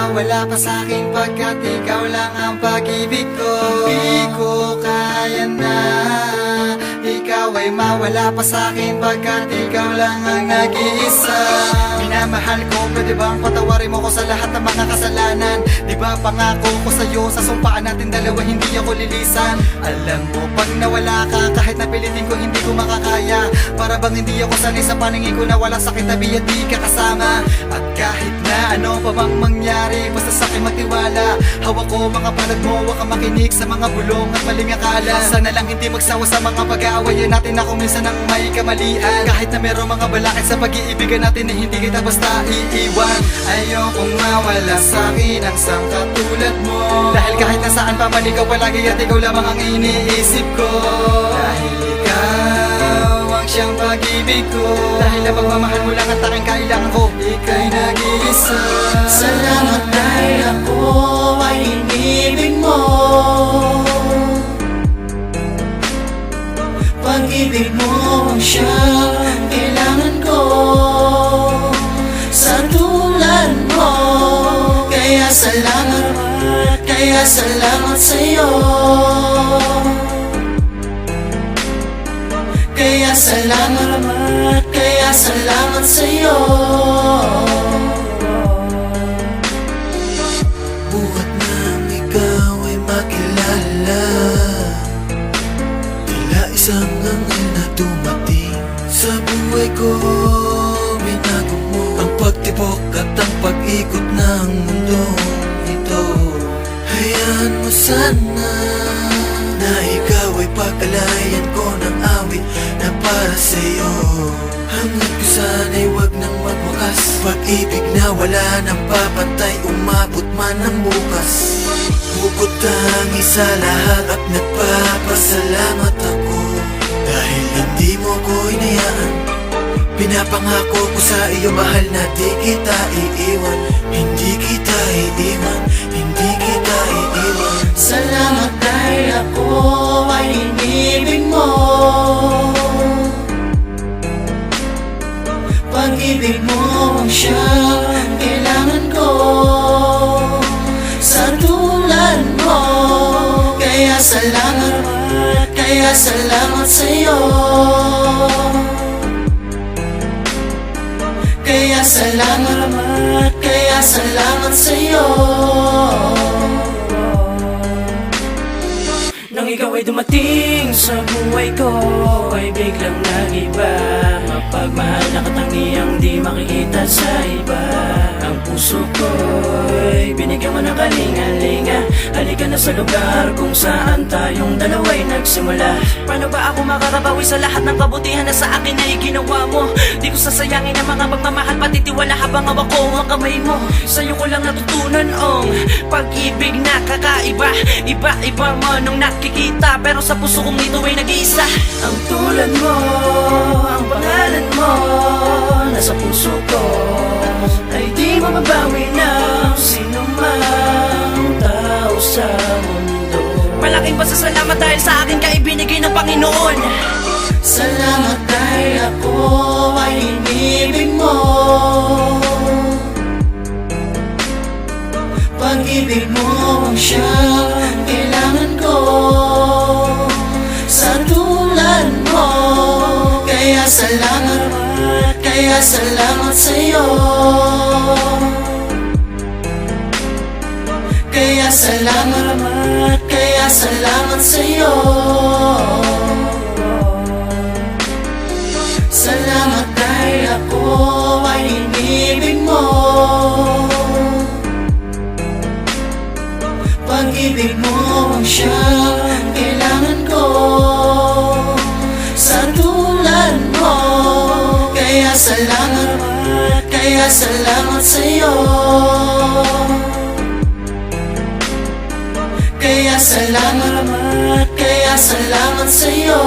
mawala pa sa'kin pagkat ikaw lang ang pag-ibig ko. Di ko kaya na ikaw ay mawala pa sa'kin pagkat ikaw lang ang nag-iisa. Minamahal ko, pwede bang patawarin mo ko sa lahat ng mga kasalanan? Di ba pangako ko sa'yo, sa sumpaan natin dalawa hindi ako lilisan. Alam mo, pag nawala ka, kahit napilitin ko hindi ko makakaya. Para bang hindi ako sanay sa paningin ko na walang sakit tabi at di ka kasama. At kahit na ano pa bang mangyari, basta sa'kin magtiwala. Hawak ko mga palad mo, huwag kang makinig sa mga bulong at maling akala. Sana lang hindi magsawa sa mga pag-aawayan natin na kung minsan ang may kamalian. Kahit na merong mga balakid sa pag-iibigan natin na hindi kita basta iiwan. Ayokong mawala sa'kin ang isang katulad mo, dahil kahit nasaan pa man ikaw palagi at ikaw lamang ang iniisip ko. Dahil ikaw ang siyang pag-ibig ko, dahil ang pagmamahal mo lang at aking kailangan ko. Ika'y nag-iisa. Salamat dahil ako ay inibig mo. Pag-ibig mo ang siyang kailangan ko, sa tulad mo. Kaya salamat sa'yo. Kaya salamat sa'yo. Buhat nang ikaw ay makilala, tila isang anghel na dumating sa buhay ko. Binago mo ang pagtibok at ang pag-ikot ng mundong ito. Hayaan mo sana na ikaw ay pag-alayan ko ng awit na para sa'yo. Hangad ko sana'y wag nang magwakas, pag-ibig na wala nang papantay, umabot man ang bukas. Bukod tangi sa lahat at nagpapasalamat ako, dahil hindi mo ko inayaan. Pinapangako ko sa iyo mahal na di kita iiwan. Hindi kita iiwan, hindi kita iiwan. Salamat dahil ako ay inibig mo. Pag-ibig mo ang siyang kailangan ko, sa tulad mo. Kaya salamat sa'yo. Kaya salamat sa'yo. Nang ikaw ay dumating sa buhay ko, ay biglang nag-iba. Mapagmahal na katangiang di makikita sa iba. Ang puso ko'y binigyan mo ng kalinga-linga. Halika na sa lugar kung saan tayong dalawa'y nagsimula. Paano ba ako makakabawi sa lahat ng kabutihan na sa akin ay ginawa mo? Di ko sasayangin ang mga pagmamahal, pati tiwala habang hawak ko ang kamay mo. Sa'yo ko lang natutunan ang pag-ibig na kakaiba. Iba-iba man nung nakikita, pero sa puso kong ito ay nag-iisa. Ang tulad mo, ang pangalan mo, nasa puso ko, ay di mo mabawi ng sino mang tao sa mundo. Malaking pasasalamat dahil sa akin ka ibinigay ng Panginoon. Salamat dahil ako ay inibig mo. Pag-ibig mo ang siyang kailangan ko, sa tulad mo. Kaya salamat sa'yo. Kaya salamat sa'yo. Salamat dahil ako ay inibig mo. Pag-ibig mo ang siyang kailangan ko, sa tulad mo. Kaya salamat sa'yo. Kaya salamat sa'yo.